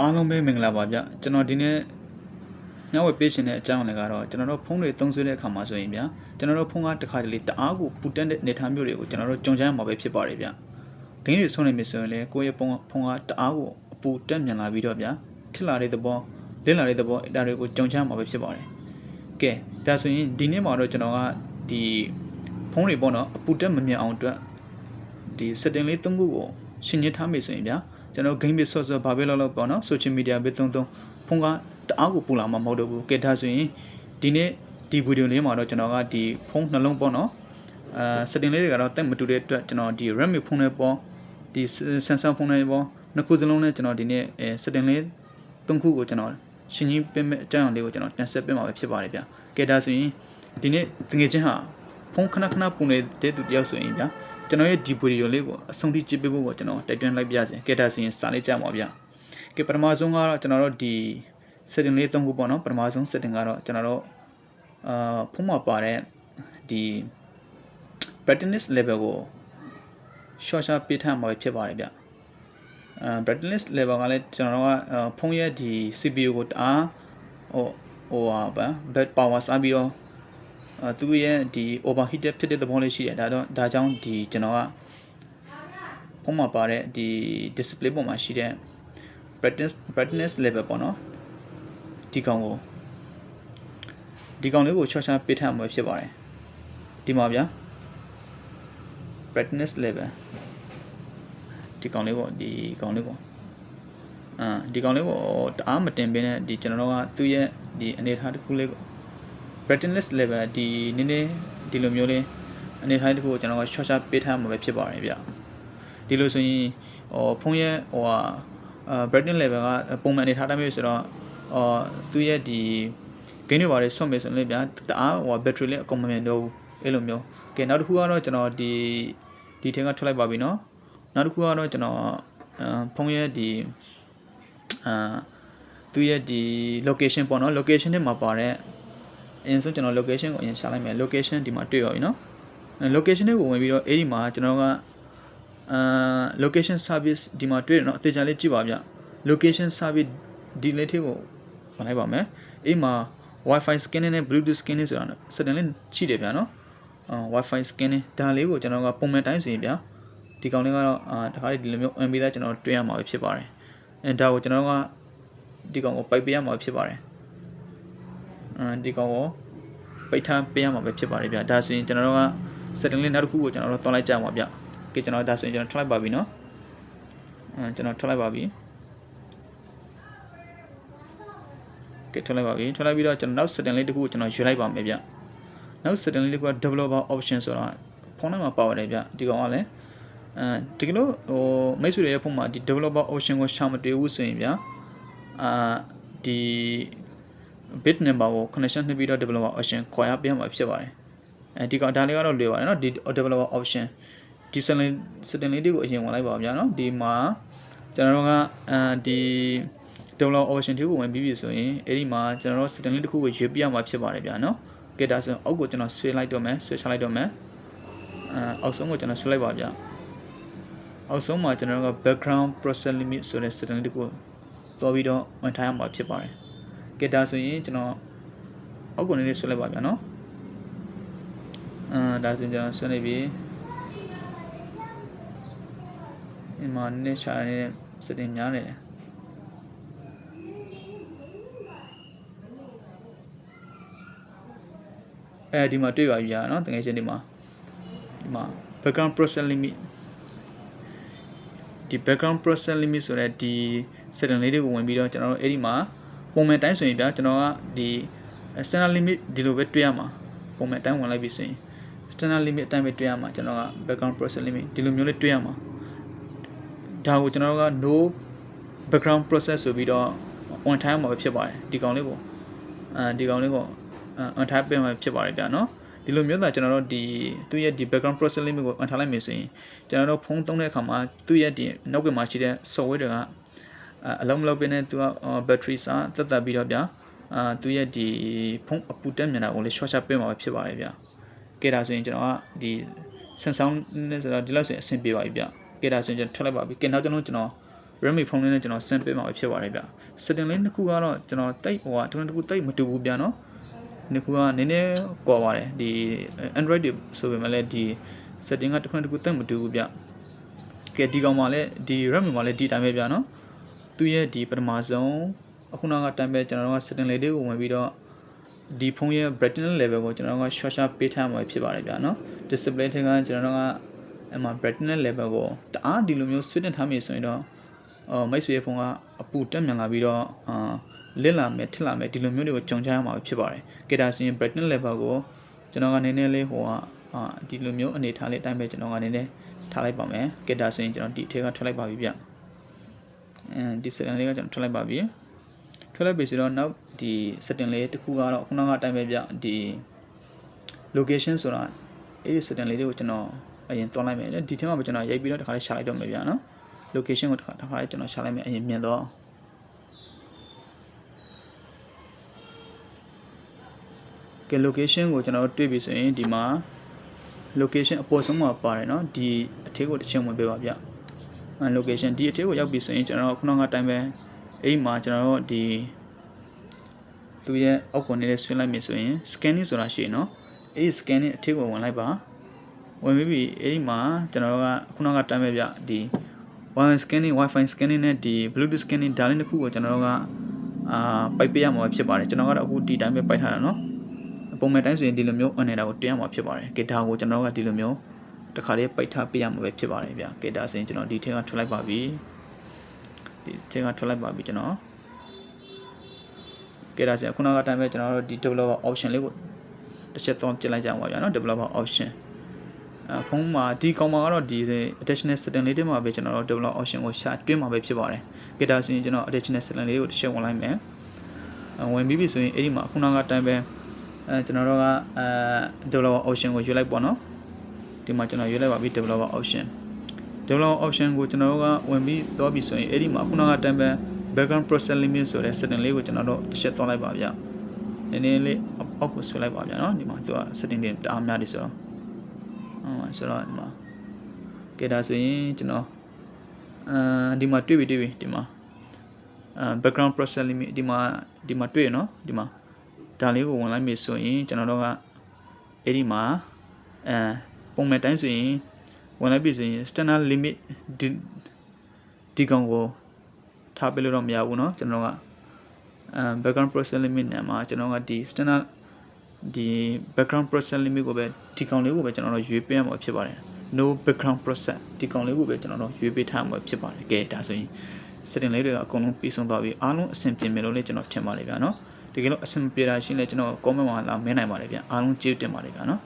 အားလုံးပဲမင်္ဂလာပါဗျကျွန်တော်ဒီနေ့ညဝက်ပေးခြင်းတဲ့အကြောင်းလည်းကတော့ကျွန်တော်တို့ဖုန်းတွေသုံးစွဲတဲ့အခါမှာဆိုရင်ဗျကျွန်တော်တို့ဖုန်းကတစ်ခါတလေတအားကိုပူတက်တဲ့နေထားမျိုးတွေကိုကျွန်တော်တို့ကြုံကြရမှာပဲဖြစ်ပါတယ်ဗျဂိမ်းတွေဆုံးနေပြီဆိုရင်လည်းကိုယ့်ရဲ့ဖုန်းကတအားကိုအပူတက်မြန်လာပြီးတော့ဗျထစ်လာတဲ့သဘောလင်းလာတဲ့သဘောဒါတွေကိုကြုံကြရမှာပဲဖြစ်ပါတယ်ကဲဒါဆိုရင်ဒီနေ့မှာတော့ကျွန်တော်ကဒီဖုန်းတွေပေါ့နော်အပူတက်မမြန်အောင်အတွက်ဒီ setting လေး၃ခုကိုရှင်းရထားမိဆိုရင်ဗျကျွန်တော် game ပဲဆော့ဆော့ဘာပဲလောက်ပေါ့နော် social media ပဲသုံးဖုန်းကတအားကိုပူလာမှာမဟုတ်တော့ဘူးကဲဒါဆိုရင်ဒီနေ့ဒီဗီဒီယိုလေးမှာတော့ကျွန်တော်ကဒီဖုန်းနှလုံးပေါ့နော်setting လေးတွေကတော့တက်မတူတဲ့အတွက်ကျွန်တော်ဒီ Redmi ဖုန်းလေးပေါ့ဒီ Samsung ဖုန်းလေးပေါ့နှစ်ခုစလုံးနဲ့ကျွန်တော်ဒီနေ့setting လေး၃ခုကိုကျွန်တော်ရှင်းပေးမဲ့အကြောင်းလေးကိုကျွန်တော်တင်ဆက်ပေးမှာပဲဖြစ်ပါတယ်ဗျကဲဒါဆိုရင်ဒီနေ့တကယ်ချင်းဟာဖုန်းခဏခဏပူနေတဲ့သူတယောက်ဆိုရင်ဗျကျွန်တော်ရဲ့ဒီဗီဒီယိုလေးကိုအဆုံးထိကြည့်ပေးဖို့ကိုကျွန်တော်တိုက်တွန်းလိုက်ပြစေကဲဒါဆိုရင်စာလေးကြပါဗျကဲပထမဆုံးကတော့ကျွန်တော်တို့ဒီ setting လေး၃ခုပေါ့နော်ပထမဆုံး setting ကတော့ကျွန်တော်တို့ဖုန်းမှာပါတဲ့ဒီ brightness level ကို short ပေးထားမှာဖြစ်ပါတယ်ဗျbrightness level ကလည်းကျွန်တော်တို့ကဖုန်းရဲ့ဒီ CPU ကိုတအားbad power စားပြီးတော့သူရဲ့ဒီ overheated ဖြစ်တဲ့သဘောလေးရှိတယ်ဒါကြောင့်ဒီကျွန်တော်ကဖုန်းမှာပါတဲ့ဒီ display ပေါ်မှာရှိတဲ့ brightness level ပေါ့နော်ဒီကောင်လေးကိုချောချပေးထားမှာဖြစ်ပါတယ်ဒီမှာဗျာ brightness level ဒီကောင်လေးပေါ့ဒီကောင်လေးကိုတအားမတင်ပေးနဲ့ဒီကျွန်တော်တို့ကသူ့ရဲ့ဒီအနေထားတစ်ခုလေးကို brightness level ဒီနည်းနည်းဒီလိုမျိုးလေးအနေထားတစ်ခုကိုကျွန်တော်ကချောချပေးထားမှာပဲဖြစ်ပါတယ်ဗျဒီလိုဆိုရင်ဖုန်းရဲ့brightness level ကပုံမှန်အနေထားတိုင်းမျိုးဆိုတော့သူ့ရဲ့ဒီ gain တွေပါတယ်ဆွတ်မယ်ဆိုရင်ဗျာတအားbattery လေးအကုန်မမြင်တော့ဘူးအဲ့လိုမျိုးကဲနောက်တစ်ခုကတော့ကျွန်တော်ဒီထင်ကထွက်လိုက်ပါပြီနော်နောက်တစ်ခုကတော့ကျွန်တော်ဖုန်းရဲ့ဒီသူ့ရဲ့ဒီ location ပေါ့နော် location ထဲမှာပါတဲ့အရင်ဆုံးကျွန်တော် location ကိုအရင်ရှာလိုက်မယ် location ဒီမှာတွေ့ရပြီနော် location တွေကိုဝင်ပြီးတော့အဲ့ဒီမှာကျွန်တော်ကlocation service ဒီမှာတွေ့တယ်နော်အသေးချာလေးကြည့်ပါဗျ location service ဒီလေးထဲကိုဝင်လိုက်ပါမယ်အဲ့မှာ Wi-Fi scanning နဲ့ Bluetooth scanning ဆိုတာ setting လေးရှိတယ်ဗျာနော်Wi-Fi scanning ဒါလေးကိုကျွန်တော်ကပုံမှန်တိုင်းဆိုရင်ဗျာဒီကောင်လေးကတော့တခါလေးဒီလိုမျိုး MB သားကျွန်တော်တွေ့ရမှာပဲဖြစ်ပါတယ်ဒါကိုကျွန်တော်ကဒီကောင်ကိုပိုက်ပေးရမှာဖြစ်ပါတယ်ဒီကောင်ကိုပိတ်ထားပေးရမှာပဲဖြစ်ပါတယ်ဗျဒါဆိုရင်ကျွန်တော်တို့က setting လေးနောက်တစ်ခုကိုကျွန်တော်တို့တွန်းလိုက်ကြပါဗျကဲကျွန်တော်ဒါဆိုရင်ကျွန်တော်ထွက်လိုက်ပါပြီနော်ကျွန်တော်ထွက်လိုက်ပါပြီကဲထွက်လိုက်ပြီးတော့ကျွန်တော်နောက် setting လေးတစ်ခုကိုကျွန်တော်ယူလိုက်ပါမယ်ဗျနောက် setting လေးက developer option ဆိုတာဖုန်းထဲမှာပါပါတယ်ဗျဒီကောင်ကလည်းဒီကလို့မိတ်ဆွေတွေရဲ့ဖုန်းမှာဒီ developer option ကိုရှာမတွေ့ဘူးဆိုရင်ဗျဒီ bit number ကို connection နှိပ်ပြီးတော့ developer option ခေါ်ရပေးမှာဖြစ်ပါတယ်ဒီကောင်ဒါလေးကတော့လွယ်ပါတယ်နော်ဒီ developer option ဒီ setting လေးတွေကိုအရင်ဝင်လိုက်ပါဗျာနော်ဒီမှာကျွန်တော်တို့ကဒီ developer option တွေကိုဝင်ပြီးပြီဆိုရင်အဲ့ဒီမှာကျွန်တော်တို့ setting လေးတစ်ခုကိုရွေးပြရမှာဖြစ်ပါတယ်ဗျာနော်ကဲဒါဆိုအောက်ကိုကျွန်တော်ဆွဲချလိုက်တော့မယ်အောက်ဆုံးကိုကျွန်တော်ဆွဲလိုက်ပါဗျာအောက်ဆုံးမှာကျွန်တော်တို့က background process limit ဆိုတဲ့ setting လေးတစ်ခုတော်ပြီးတော့ဝင်ထားရမှာဖြစ်ပါတယ်ကဲဒါဆိုရင်ကျွန်တော်အောက်ကိုနေလေးဆွဲလိုက်ပါဗျာနော်ဒါဆိုရင်ကျွန်တော်ဆွဲနေပြီဒီမှာနည်းရှာနေတဲ့ setting များနေတယ်ဒီမှာတွေ့ပါပြီဗျာနော်တကယ်ချင်းဒီမှာbackground process limit ဒီ background process limit ဆိုတဲ့ဒီ setting လေးတွေကိုဝင်ပြီးတော့ကျွန်တော်တို့အဲ့ဒီမှာပုံမှန်တိုင်းဆိုရင်ဗျာကျွန်တော်ကဒီ standard limit ဒီလိုပဲတွေ့ရမှာပုံမှန်တိုင်းဝင်လိုက်ပြီဆိုရင် standard limit အတိုင်းပဲတွေ့ရမှာကျွန်တော်က background process limit ဒီလိုမျိုးလေးတွေ့ရမှာဒါကိုကျွန်တော်တို့က no background process ဆိုပြီးတော့ on time မှာပဲဖြစ်ပါတယ်ဒီကောင်လေးကိုon time ပြင်မှာဖြစ်ပါတယ်ဗျာနော်ဒီလိုမျိုးသာကျွန်တော်တို့ဒီသူ့ရဲ့ဒီ background process limit ကို on ထားလိုက်မယ်ဆိုရင်ကျွန်တော်တို့ဖုန်းသုံးတဲ့အခါမှာသူ့ရဲ့ဒီနောက်ကမှာရှိတဲ့ software တွေကအလုံးမလုံးပြနေသူက battery စာတက်ပြီးတော့ဗျာသူ့ရဲ့ဒီဖုန်းအပူတက်မြန်တာကိုလည်း short ချပေးမှာပဲဖြစ်ပါတယ်ဗျာကဲဒါဆိုရင်ကျွန်တော်ကဒီ Samsung နဲ့ဆိုတော့ဒီလောက်ဆိုရင်အဆင်ပြေပါပြီဗျကဲဒါဆိုရင်ကျွန်တော်ထွက်လိုက်ပါပြီကဲနောက်ကျွန်တော် Redmi ဖုန်းလေးနဲ့ကျွန်တော်ဆင်ပေးမှာဖြစ်ပါတယ်ဗျ setting လေးတစ်ခုကတော့ကျွန်တော်တိတ်ဟိုကတစ်ခုတိတ်မတူဘူးဗျာနော်ဒီခုကနည်းနည်းကွာပါတယ်ဒီ Android တွေဆိုပေမဲ့လည်းဒီ setting ကတစ်ခုတိတ်မတူဘူးဗျကဲဒီကောင်မှာလည်းဒီ Redmi မှာလည်းဒီတိုင်းပဲဗျာနော်သူရဲ့ဒီပထမဆုံးအခုနောက်ကတိုင်းပဲကျွန်တော်တို့က setting လေးတွေကိုဝင်ပြီးတော့ဒီဖုန်းရဲ့ brightness level ကိုကျွန်တော်တို့က short ပေးထားမှာဖြစ်ပါတယ်ဗျာနော် display ထက်ကကျွန်တော်တို့ကအမှ brightness level ကိုတအားဒီလိုမျိုး switch ထားမိဆိုရင်တော့မိတ်ဆွေဖုန်းကအပူတက်မြန်လာပြီးတော့လစ်လာမယ်ထစ်လာမယ်ဒီလိုမျိုးတွေကိုကြုံကြရမှာဖြစ်ပါတယ်ကဲဒါဆိုရင် brightness level ကိုကျွန်တော်ကနည်းနည်းလေးဟိုကဒီလိုမျိုးအနေထားလေးအတိုင်းပဲကျွန်တော်ကနည်းနည်းထားလိုက်ပါမယ်ကဲဒါဆိုရင်ကျွန်တော်ဒီထဲကထွက်လိုက်ပါပြီဗျဒီ setting လေးကကျွန်တော်ထွက်လိုက်ပါပြီထွက်လိုက်ပြီဆိုတော့နောက်ဒီ setting လေးတစ်ခုကတော့ခုနကအတိုင်းပဲဗျဒီ location ဆိုတာအဲ့ဒီ setting လေးတွေကိုကျွန်တော်အရင်တွန်းလိုက်မယ်ဒီထဲမှာပဲကျွန်တော်ရိုက်ပြီးတော့တစ်ခါလေးရှာလိုက်တော့မယ်ဗျာနော် location ကိုတစ်ခါလေးကျွန်တော်ရှာလိုက်မယ်အရင်မြင်တော့ကဲ location ကိုကျွန်တော်တွေ့ပြီဆိုရင်ဒီမှာ location အပေါ်ဆုံးမှာပါတယ်နော်ဒီအထက်ကိုတစ်ချက်ဝင်ပေးပါဗျ location ဒီအထက်ကိုရောက်ပြီဆိုရင်ကျွန်တော်ခုနကအတိုင်းပဲအဲ့မှာကျွန်တော်တို့ဒီသူရဲ့အောက်ကိုနေတဲ့ switch လိုက်ပြီဆိုရင် scanning ဆိုတာရှိရနော်အဲ့ဒီ scanning အထက်ကိုဝင်လိုက်ပါဝင်ပြီအဲ့ဒီမှာကျွန်တော်တို့ကခုနကတိုင်းပဲဗျဒီ Wi-Fi scanning နဲ့ဒီ Bluetooth scanning ဒါလေးတစ်ခုကိုကျွန်တော်တို့ကပိုက်ပေးရမှာဖြစ်ပါတယ်ကျွန်တော်ကတော့အခုဒီတိုင်းပဲပိုက်ထားတာနော်ပုံမှန်တိုင်းဆိုရင်ဒီလိုမျိုးအနေတာကိုတင်ရမှာဖြစ်ပါတယ်ကဲဒါကိုကျွန်တော်တို့ကဒီလိုမျိုးတစ်ခါလေးပိုက်ထားပေးရမှာပဲဖြစ်ပါတယ်ဗျကဲဒါဆိုရင်ကျွန်တော်ဒီထက်ကထွက်လိုက်ပါပြီဒီထက်ကထွက်လိုက်ပါပြီကျွန်တော်ကဲဒါဆိုရင်ခုနကတိုင်းပဲကျွန်တော်တို့ဒီ developer option လေးကိုတစ်ချက်တော့ကြည့်လိုက်ကြအောင်ပါဗျာနော် developer option ဖုန်းမှာဒီကောင်မှာကတော့ဒီ additional setting လေးတွေမှာပဲကျွန်တော်တို့ developer option ကိုရှာတွင်းမှာပဲဖြစ်ပါတယ်ကဲဒါဆိုရင်ကျွန်တော် additional setting လေးကိုတစ်ချက်ဝင်လိုက်မယ်ဝင်ပြီးပြီဆိုရင်အဲ့ဒီမှာခုနကတိုင်းပဲကျွန်တော်တို့ကdeveloper option ကိုရွေးလိုက်ပေါ့နော်ဒီမှာကျွန်တော်ရွေးလိုက်ပါပြီ developer option ကိုကျွန်တော်တို့ကဝင်ပြီးတော့ပြီဆိုရင်အဲ့ဒီမှာခုနကတိုင်းပဲ background process limit ဆိုတဲ့ setting လေးကိုကျွန်တော်တို့တစ်ချက်သွားလိုက်ပါဗျနည်းနည်းလေးအောက်ကိုဆွဲလိုက်ပါဗျာနော်ဒီမှာသူက setting တွေတအားများတယ်ဆိုတော့ဆိုတော့ဒီမှာကဲဒါဆိုရင်ကျွန်တော်ဒီမှာတွေ့ပြီဒီမှာbackground process limit ဒီမှာတွေ့ရနော်ဒီမှာဒါလေးကိုဝင်လိုက်ပြီဆိုရင်ကျွန်တော်တို့ကအဲ့ဒီမှာပုံမှန်တိုင်းဆိုရင်ဝင်လိုက်ပြီဆိုရင် standard limit ဒီကောင်ကိုထားပေးလို့တော့မရဘူးเนาะကျွန်တော်ကbackground process limit နဲ့မှာကျွန်တော်ကဒီ standard ဒီ background process limit ကိုပဲဒီကောင်လေးကိုပဲကျွန်တော်တို့ရွေးပေးရမှာဖြစ်ပါတယ် no background process ဒီကောင်လေးကိုပဲကျွန်တော်တို့ရွေးပေးထားမှာဖြစ်ပါတယ်ကဲဒါဆိုရင် setting လေးတွေကအကုန်လုံးပြီးဆုံးသွားပြီအားလုံးအဆင်ပြေမယ်လို့လည်းကျွန်တော်ထင်ပါတယ်ဗျာเนาะတကယ်လို့အဆင်ပြေတာရှိရင်လည်းကျွန်တော် comment မှာလာမင်းနိုင်ပါတယ်ဗျာအားလုံးကျေးဇူးတင်ပါတယ်ဗျာเนาะ